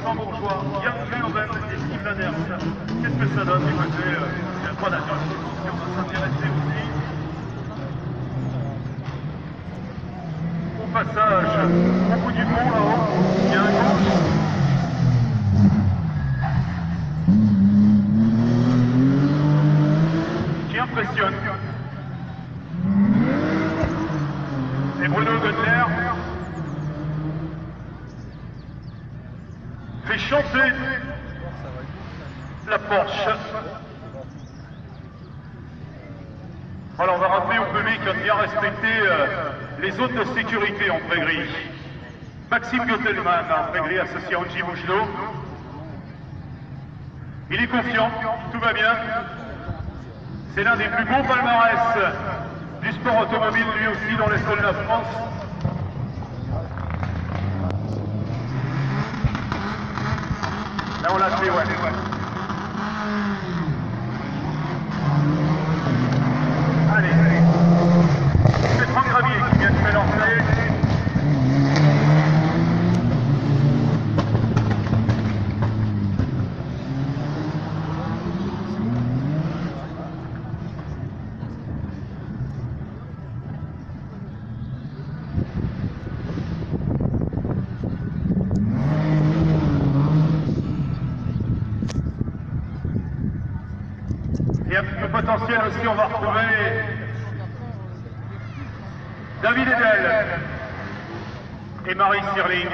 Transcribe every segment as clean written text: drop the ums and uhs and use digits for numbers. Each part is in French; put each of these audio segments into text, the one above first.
luxembourgeois, Yann Verben et Steve Lanners. Qu'est-ce que ça donne? Écoutez, il n'y a pas d'interrogation, on va s'intéresser aussi au passage au bout du pont là-haut, il y a un gauche. Qui impressionne. Et Bruno Godler fait chanter la Porsche. Alors on va rappeler au public de bien respecter les zones de sécurité en pré-grille. Maxime Göttelmann en pré-grille associé à Angie Mougelot. Il est confiant, tout va bien. C'est l'un des plus beaux palmarès du sport automobile, lui aussi, dans les sols de la France. Là, on l'a fait, ouais. Allez, c'est Franck Gravier qui vient de s'élancer. Et un petit peu potentiel aussi, on va retrouver David Edel et Marie Sirling.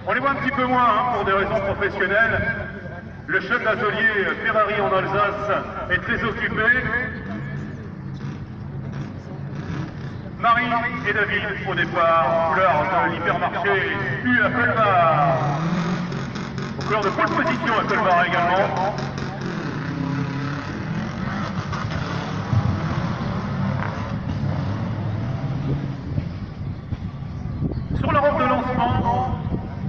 On les voit un petit peu moins pour des raisons professionnelles. Le chef d'atelier Ferrari en Alsace est très occupé. Marie et David au départ, couleur de l'hypermarché U à Colmar. Aux couleurs de pole position à Colmar également. Sur la robe de lancement,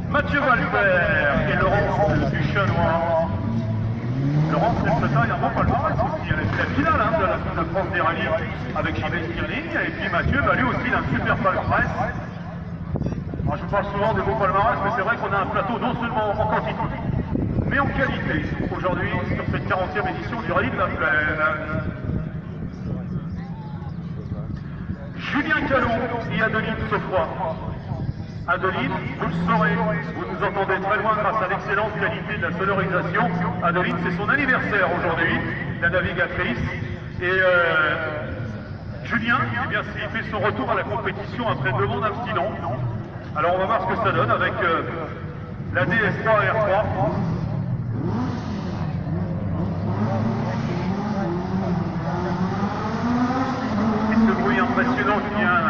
Mathieu Valbert et Laurence Duchanois. Laurence, elle se taille un bon palmarès aussi. Elle a fait la finale de la Coupe de France des rallyes avec Gilles Stirling. Et puis Mathieu, lui aussi, il a un super palmarès. Alors, je vous parle souvent des beaux palmarès, mais c'est vrai qu'on a un plateau non seulement en quantité, mais en qualité. Aujourd'hui, sur cette 40e édition du Rallye de la Plaine. Julien Callon et Adeline Sofroy. Adeline, vous le saurez, vous nous entendez très loin grâce à l'excellente qualité de la sonorisation. Adeline, c'est son anniversaire aujourd'hui, la navigatrice. Et Julien, eh bien, il fait son retour à la compétition après 2 ans d'abstinence. Alors on va voir ce que ça donne avec la DS3 R3. Et ce bruit impressionnant qui vient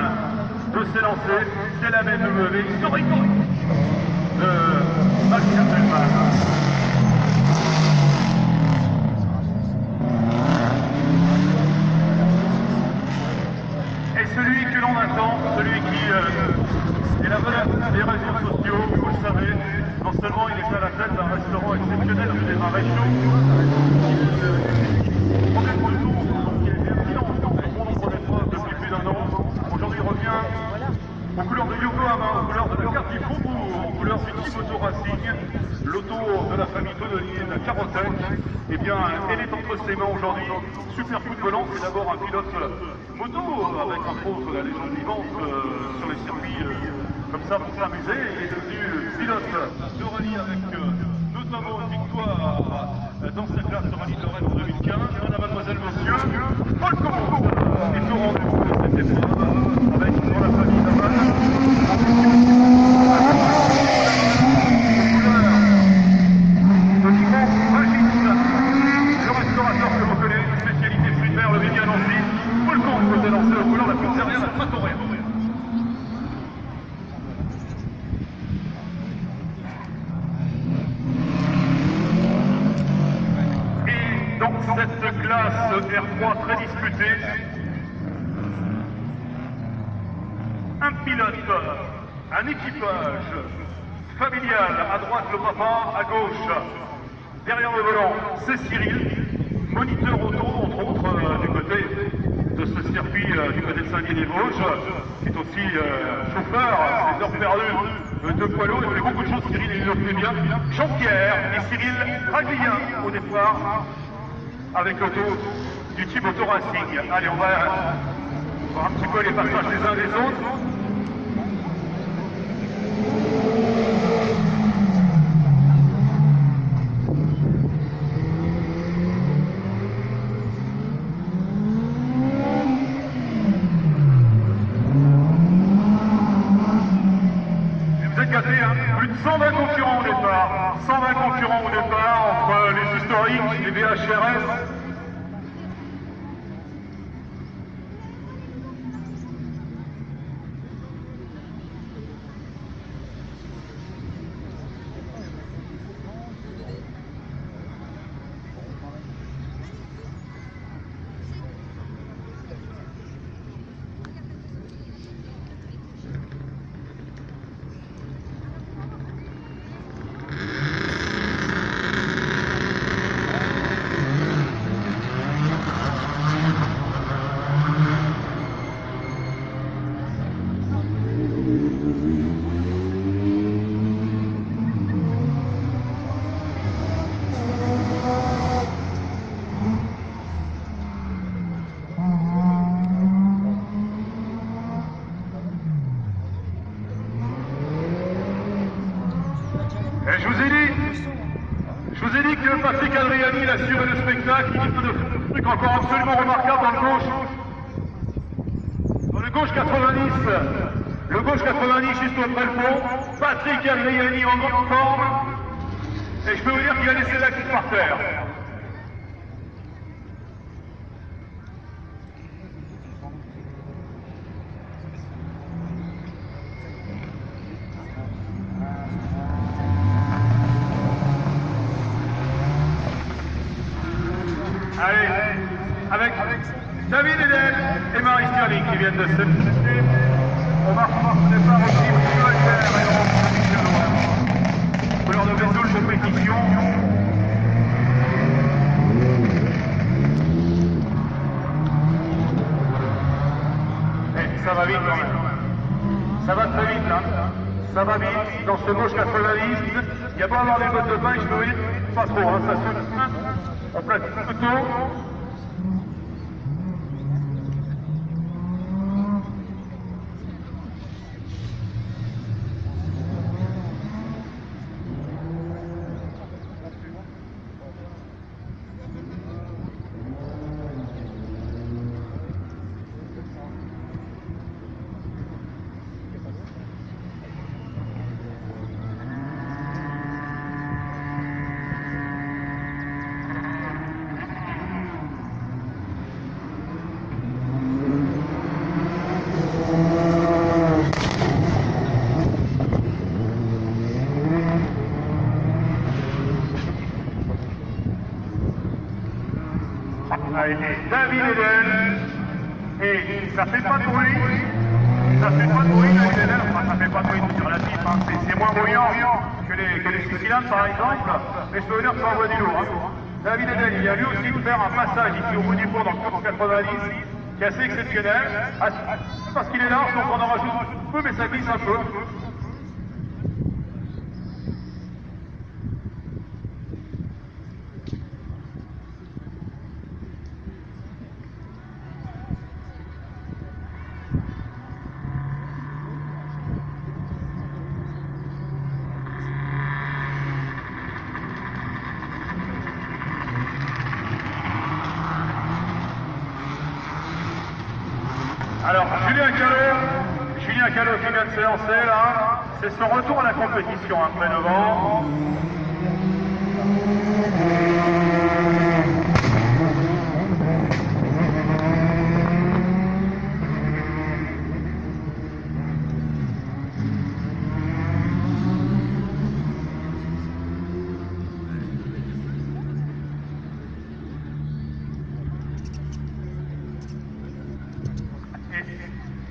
de s'élancer, c'est la BMW historique de Max Verstappen. Et celui que l'on attend, celui qui est la vedette des réseaux sociaux, vous le savez, non seulement il est à la tête d'un restaurant exceptionnel du Démarré Chaud, on est pour le tour, qui est bien silence, on prend l'épreuve depuis plus d'1 an, aujourd'hui revient aux couleurs de Yokohama, aux couleurs de la carte du Faubourg, aux couleurs du Team Auto Racing, l'auto de la famille Tonolin, Carotec, eh bien, elle est entre ses mains aujourd'hui. Super coup de volant, c'est d'abord un pilote moto, avec entre autres la légende vivante sur les circuits comme ça pour s'amuser. Il est devenu pilote de rallye avec notamment une victoire dans sa classe de rallye de Rennes en 2015. Madame, mademoiselle, monsieur, Paul Comont est au rendez-vous de cette épreuve avec dans la famille Naval. Le restaurateur que vous connaissez, spécialité fruits de mer, le vegan aussi. Paul Comont vous est lancé aux couleurs la pizzeria la Trattoria. Cette classe R3 très disputée, un pilote, un équipage familial, à droite le papa, à gauche, derrière le volant, c'est Cyril, moniteur auto, entre autres, du côté de ce circuit, du côté de Saint-Dié-des-Vosges, qui est aussi chauffeur, les heures perdues de poids lourd. Il fait beaucoup de choses, Cyril, il le fait bien. Jean-Pierre et Cyril Raglien au départ, avec l'auto du Team Auto Racing. Allez, on va voir un petit peu les passages les uns des autres. Plus de 120 concurrents au départ, 120 concurrents au départ entre les historiques, les VHRS. Je vous ai dit que Patrick Adriani, il assurait le spectacle, il dit de trucs encore absolument remarquables dans le gauche. Dans le gauche 90, le gauche 90 juste après le pont, Patrick Adriani en grande forme, et je peux vous dire qu'il a laissé la coupe par terre. Allez, avec David Edel et Marie Sterling qui viennent de se tester. On marche au départ aussi pour Voltaire et Laurent couleur de vaisseau de compétition. Et ça va vite quand même. Ça va très vite là. Ça va vite dans ce gauche 90. Il y a beau avoir des bottes de bain, je peux vous dire, pas trop, hein, ça se... On place plutôt. David Edel, et ça fait pas de bruit, David Edel, enfin ça fait pas de bruit sur la pipe, hein. C'est moins bruyant que les six-cylindres par exemple, mais je peux vous dire que ça envoie du lourd. Hein. David Edel, il a lui aussi de faire un passage ici au bout du pont dans le 90, qui est assez exceptionnel, parce qu'il est large, donc on en rajoute un peu, mais ça glisse un peu. Alors, Julien Callot qui vient de s'élancer là, c'est son retour à la compétition après 9 ans.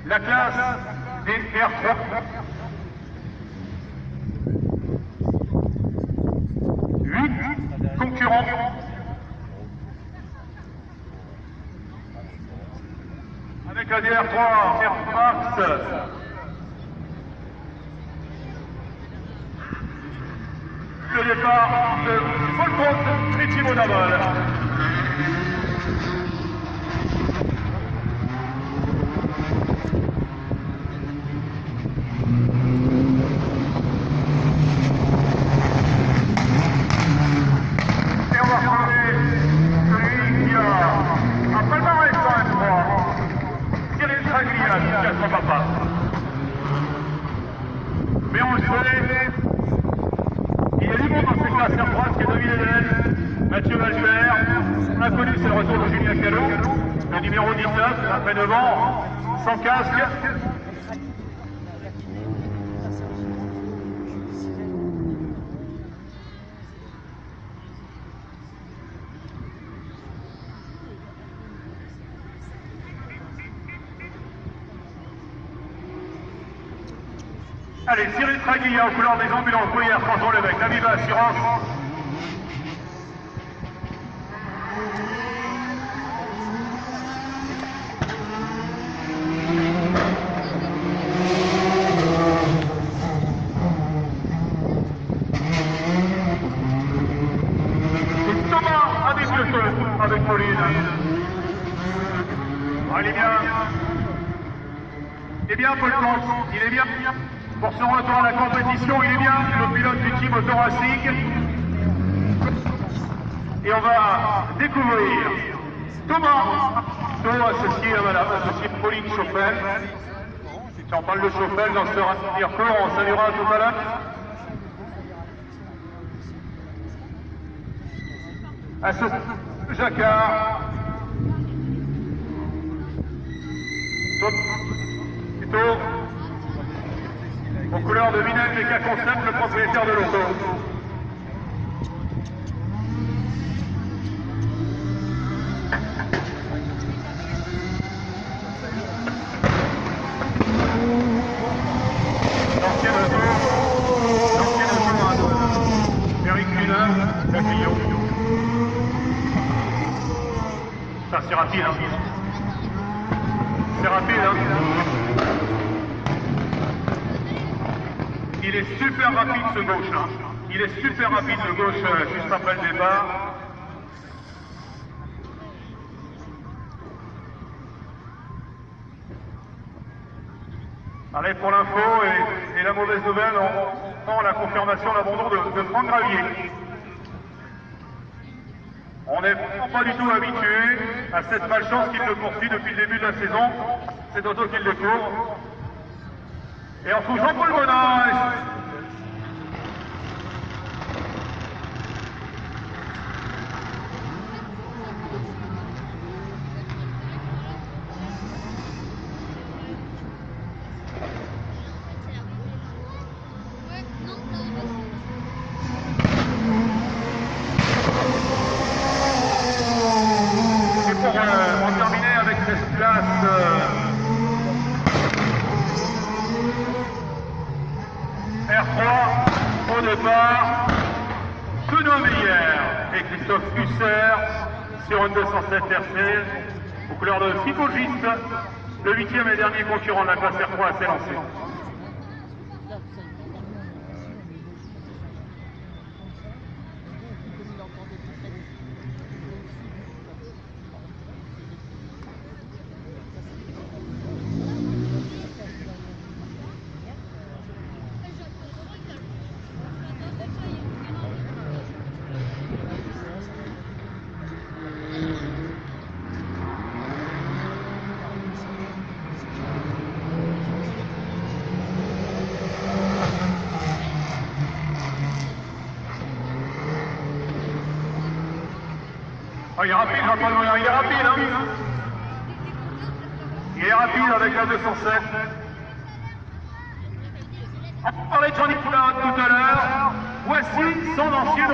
La classe des R3. Concurrents Cadet R3, Air Max. Le départ de Paul et Thibaut Naval. Et on va retrouver celui qui a un palmarès quand même froid. Cyril Traglia, qui a son papa. Mais on le sait, il y a du monde dans ces classes R3, c'est David Hélène, Mathieu Valbert, inconnu c'est le retour de Julien Callot, le numéro 19, après 9 ans, sans casque. Allez, Cyril Traglia aux couleurs des ambulances Bruyère, François Levesque, Aviva Assurance. Et Thomas avec le feu, avec Pauline. Allez bien. Eh bien, Paul Comte, il est bien. Pour son retour à la compétition, il est bien le pilote du team Auto Racing. Et on va découvrir Thomas, associé à madame, associé Pauline Chauffel. Si on parle de Chauffel dans ce parcours, on saluera tout à l'heure. Associé Jacquard. Plutôt aux couleurs de Vinel Meca Concept, le propriétaire de l'auto. L'ancien auto, Eric Lunin, la Clio. Ça c'est rapide, hein. C'est rapide, hein. Il est super rapide ce gauche, hein. Il est super rapide de gauche juste après le départ. Allez, pour l'info et la mauvaise nouvelle, on prend la confirmation d'abandon de Franck Gravier. On n'est pas du tout habitué à cette malchance qu'il le poursuit depuis le début de la saison. C'est auto qu'il découvre. Et on trouve Jean-Paul Bonin. Et pour en terminer avec cette place R3 au départ, Benoît Meyer et Christophe Husser sur une 207 RC aux couleurs de Psychogiste, le 8e et dernier concurrent de la classe R3 à s'élancer. Oh, il est rapide, Jean-Paul Moulin, il est rapide, hein. Il est rapide avec la 207. On parlait de Jean-Nic Poulain tout à l'heure. Voici son ancien,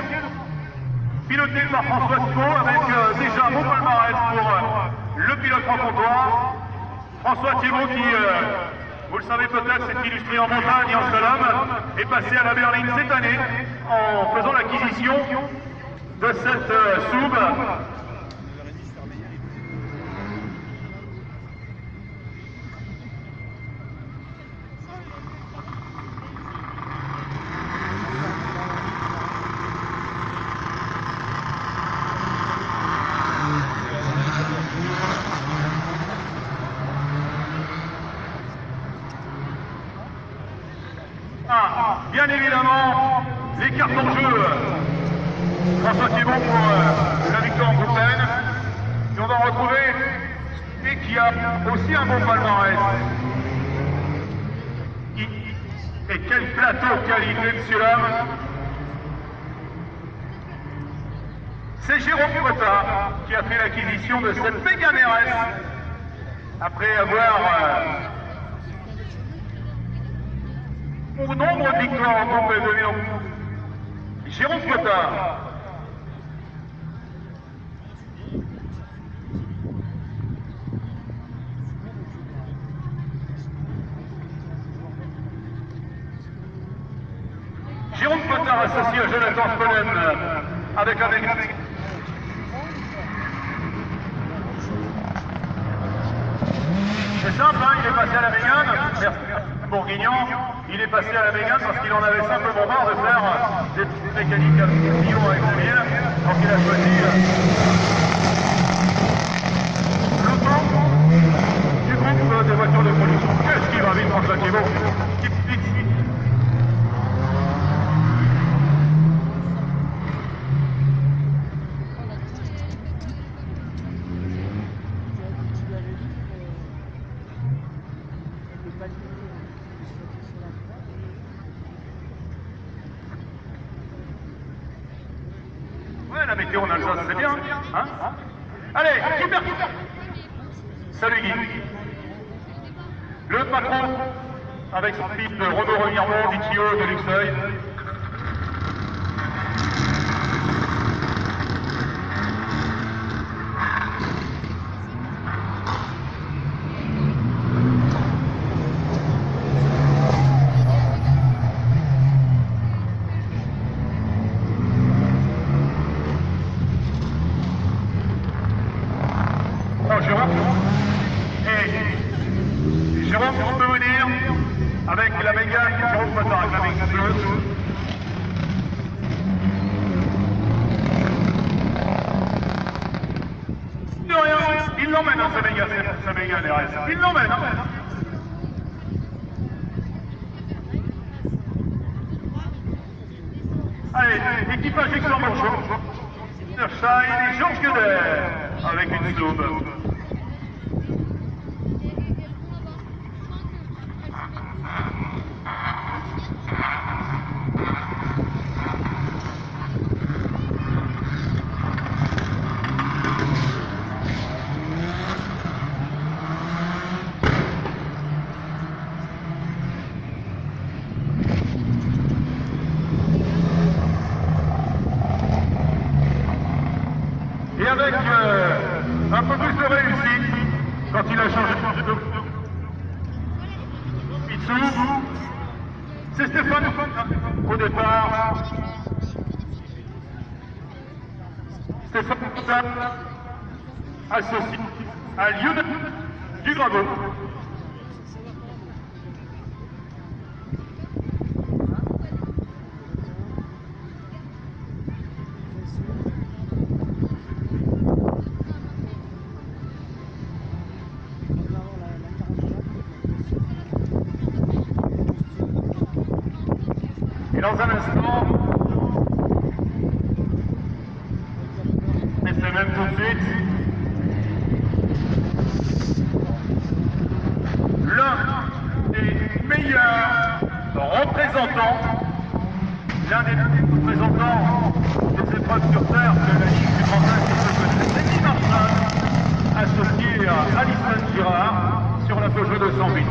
piloté par François Thibaut, avec déjà un beau palmarès pour le pilote franc-comtois. François Thibaut qui, vous le savez peut-être, s'est illustré en montagne et en slalom, est passé à la berline cette année en faisant l'acquisition de cette sub. carte en jeu. François Thiebaud pour la victoire en groupe N. Et on va retrouver et qui a aussi un bon palmarès. Et quel plateau de qualité, monsieur l'homme. C'est Jérôme Cotta qui a fait l'acquisition de cette Mégane RS après avoir au nombre de victoires en groupe N. Jérôme Cotta. Jérôme Cotta associé à Jonathan Spollen avec un C'est simple, hein, il est passé à la Mégane, Bourguignon, il est passé à la Mégane parce qu'il en avait simplement marre de faire des petites mécaniques à Lyon avec la mienne, donc il a choisi le temps du groupe des voitures de production. Qu'est-ce qui va vite, François Thiebaud? Ouais, la météo en Alsace, c'est bien. Hein? Allez, qui perd? Salut Guy. Le patron, avec son fils de Renaud Remiremont, d'Itio, de Luxeuil. Jérôme, on peut venir avec la Mégane, Jérôme Cotta avec la Mégane bleue. De rien, il l'emmène dans sa Mégane RS. Il l'emmène, hein. Allez, équipage luxembourgeois. Unterschein et Georges Gueder avec une slobe. Et avec un peu plus de réussite, quand il a changé de Pitsu, c'est Stéphane au départ. Stéphane associé à Lionel du Graveau. Et dans un instant, et c'est même tout de suite, l'un des meilleurs représentants, l'un des représentants des épreuves sur terre que la Ligue du Grand Est se connaît, Denis Marchal, associé à Alison Girard sur la Peugeot 208.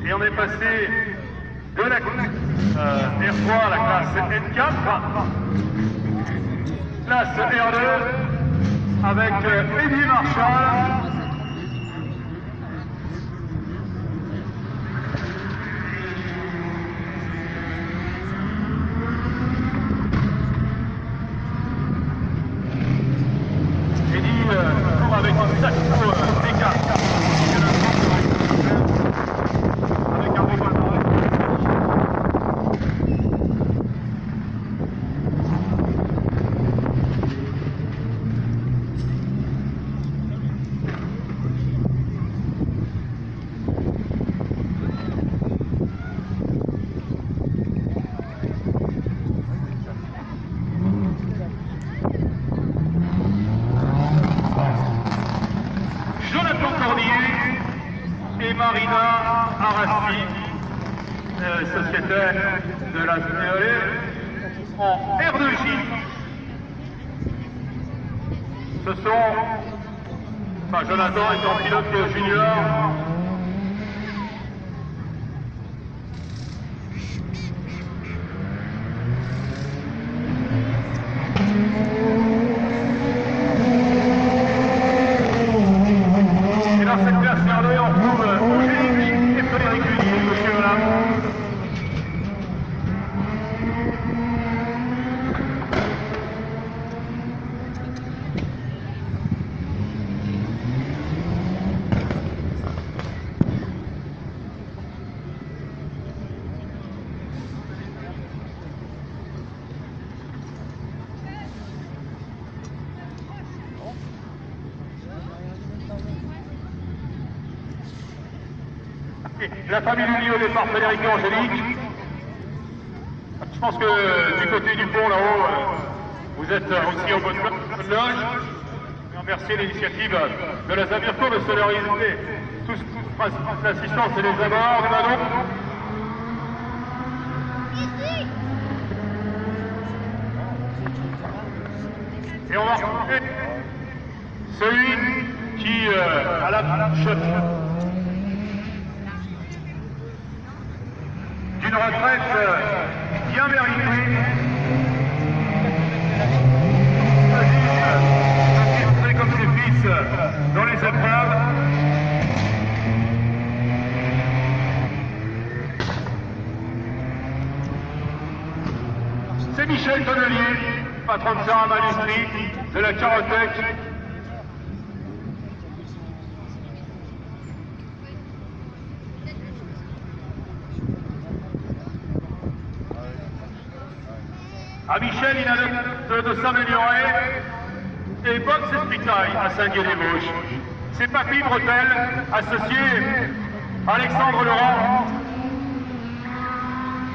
Et on est passé de la R3 à la classe N4, classe R2, avec Eddie Marchal. Eddie court avec Taco T4. Avec un beau palmarès. Et Marina Arasti, sociétaire de la CEE, en R2J. Ce sont, Jonathan étant pilote junior, et dans cette classe R2, on trouve Angélique et Frédéric Lunier, monsieur là. La famille Lunier au départ, Frédéric et Angélique. Je pense que du côté du pont là-haut, vous êtes aussi en bonne loge. Je remercie l'initiative de la Zavirco de solidariser toute l'assistance et les abords du Madon. Et on va retrouver celui qui, à la chute d'une retraite bien méritée, illustré comme ses fils dans les épreuves. C'est Michel Tonnelier, patron de Sarah Malustrie, de la Carotec. À Michel, il a de s'améliorer. Et Box Espitaille à Saint-Guy-des-Vosges. C'est Papy Bretel, associé Alexandre Laurent,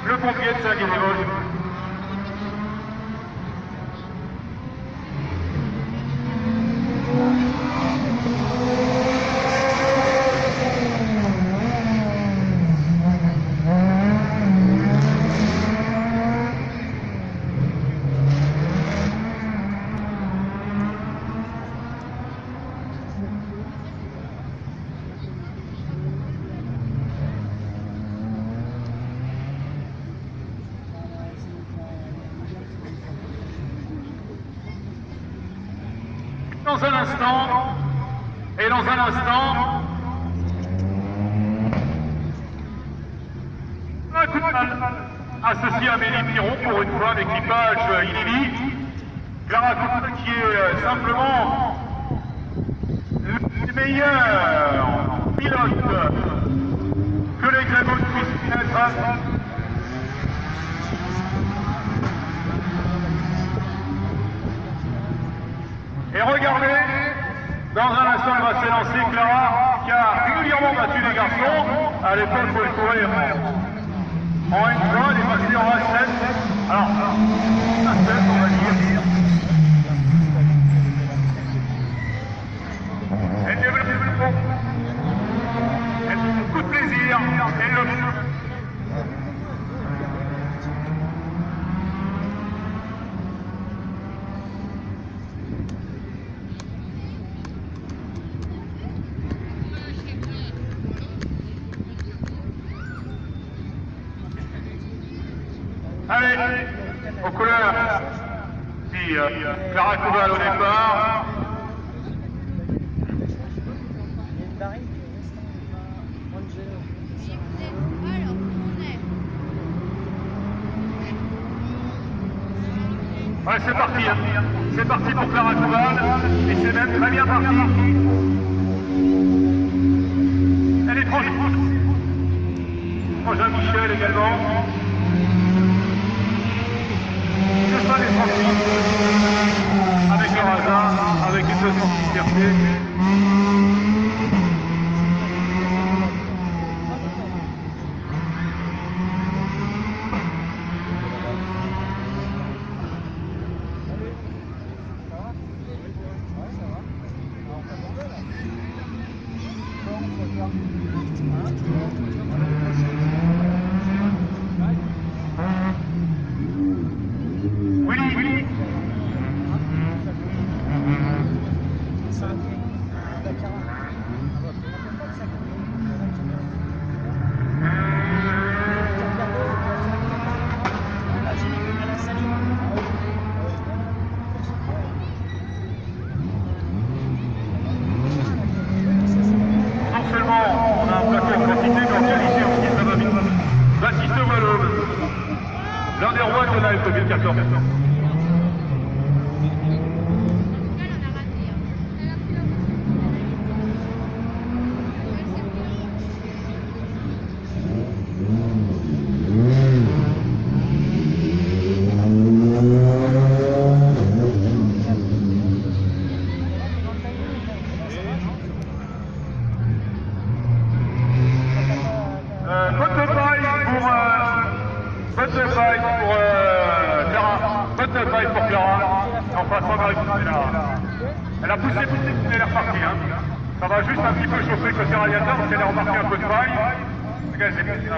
le pompier de Saint-Guy-des-Vosges. Dans un instant, un coup de balle associé à Amélie Piron pour une fois l'équipage Ilili. Clara Coupe qui est simplement le meilleur pilote que l'Hexagone puisse connaître. Et regardez, dans un instant, elle va s'élancer, Clara, qui a régulièrement battu les garçons. À l'époque, il faut le courir en une fois, elle est passée en A7. Alors, A7, on va dire. Elle développe le fond. Elle a beaucoup de plaisir. Elle le fait. Allez, aux couleurs, puis Clara Couval au départ. Ouais, c'est parti, hein. C'est parti pour Clara Coubal, et c'est même très bien parti. Elle est franchie. Frangin Michel également. Stéphane est franchi. Avec le radar, avec une petite fierté. L'un des rois de la F 2014. Pour Clara, en passant dans elle a poussé, elle est repartie. Hein. Ça va juste un petit peu chauffer côté radiateur parce qu'elle a remarqué un peu de paille. Regardez, c'est ça.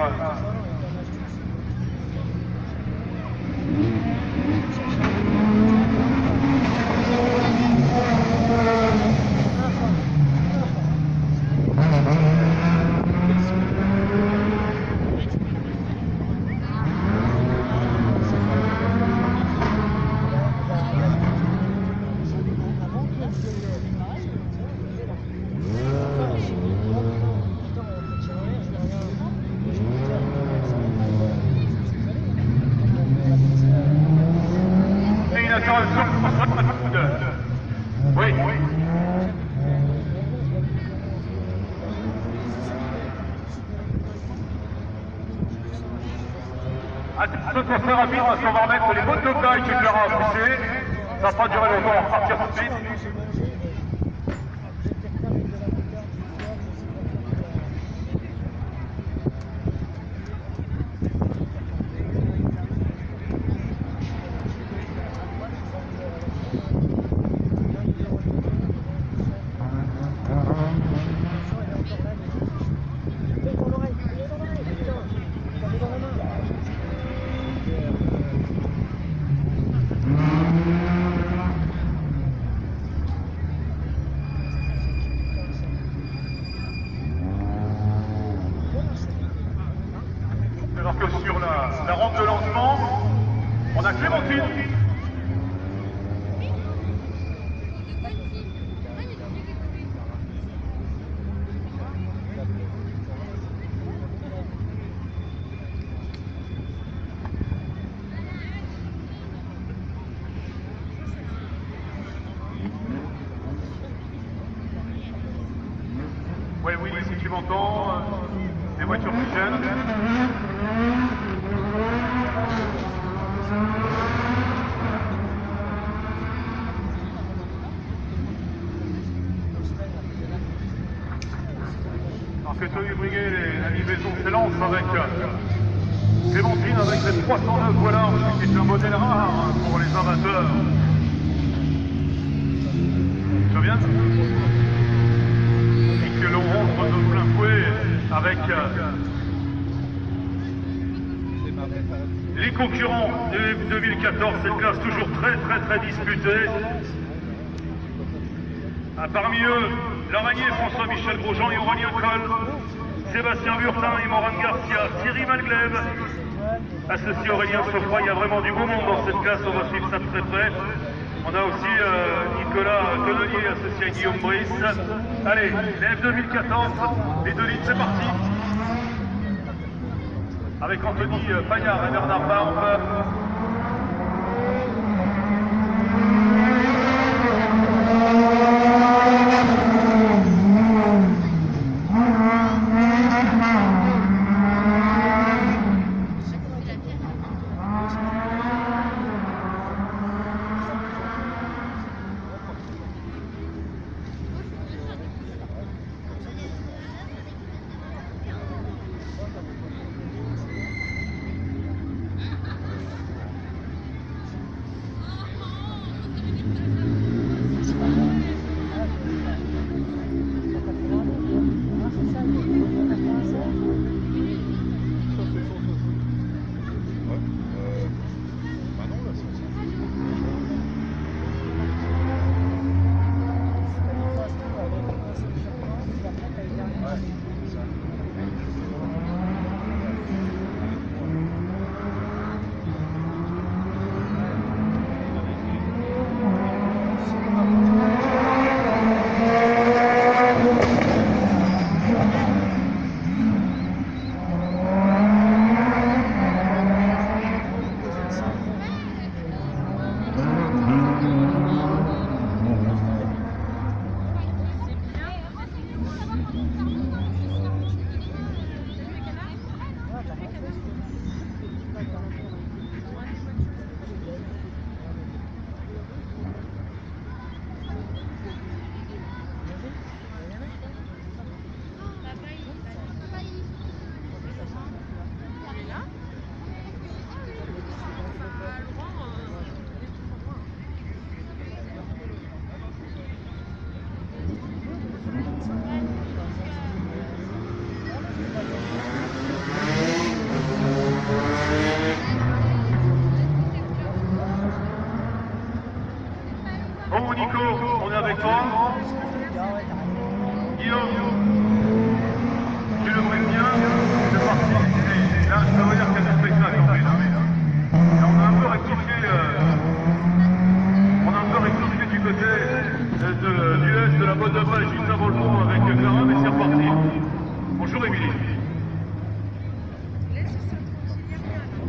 Oui. Attention, très rapide parce qu'on va remettre les bottes de taille que Clara a poussées. Ça va pas durer longtemps, on va repartir tout de suite. Alors que sur la rampe de lancement, on a Clémentine. Oui, oui, si tu m'entends, les voitures plus jeunes. Alors que Tony Briguet, la livraison s'élance avec Clémentine, avec cette 309 voilà, qui est un modèle rare pour les amateurs. Ça vient et que l'on rentre de plein fouet avec les concurrents de 2014, cette classe toujours très disputée. Parmi eux, l'araignée François-Michel Grosjean et Aurélien Coll, Sébastien Burtin et Moran Garcia, Thierry Malglaive, associé Aurélien Sofra. Il y a vraiment du beau monde dans cette classe, on va suivre ça de très près. On a aussi Nicolas Tonnelier associé à Guillaume Brice. Allez, les F 2014, les deux lignes, c'est parti. Avec Anthony Paillard et Bernard Barbe.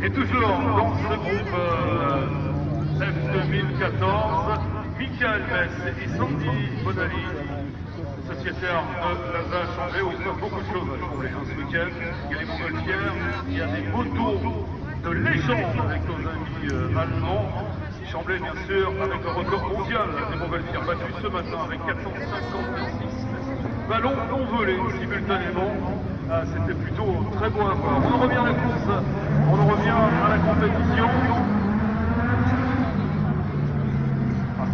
Et toujours dans ce groupe F2014, Michael Mess et Sandy Bonali, sociétaires de la Chambé, où il se passe beaucoup de choses à Chambé ce week-end. Il y a les montgolfières, il y a des motos de légende avec nos amis allemands. Chambé, bien sûr, avec le record mondial des montgolfières battu ce matin avec 456 ballons envolés simultanément. C'était plutôt très beau à voir. On en revient à la course, on en revient à la compétition.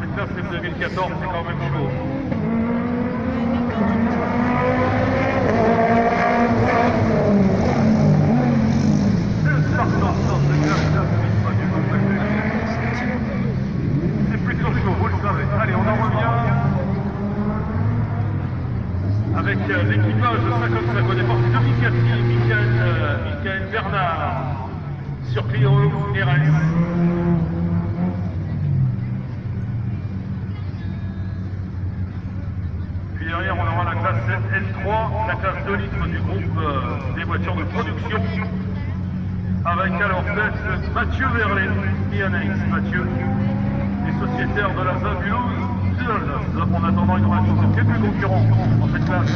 Cette classe F2014, c'est quand même chaud. C'est plutôt chaud, vous le savez. Allez, on en revient avec l'équipage de 55 au départ. C'est Dominique Cathy, Michael Bernard sur Clio RS. Puis derrière, on aura la classe L3, la classe 2 litres du groupe des voitures de production. Avec à leur tête Mathieu Verlet et Anaïs Mathieu, les sociétaires de la Zabulouse. En attendant, il y aura quelques concurrents dans cette classe.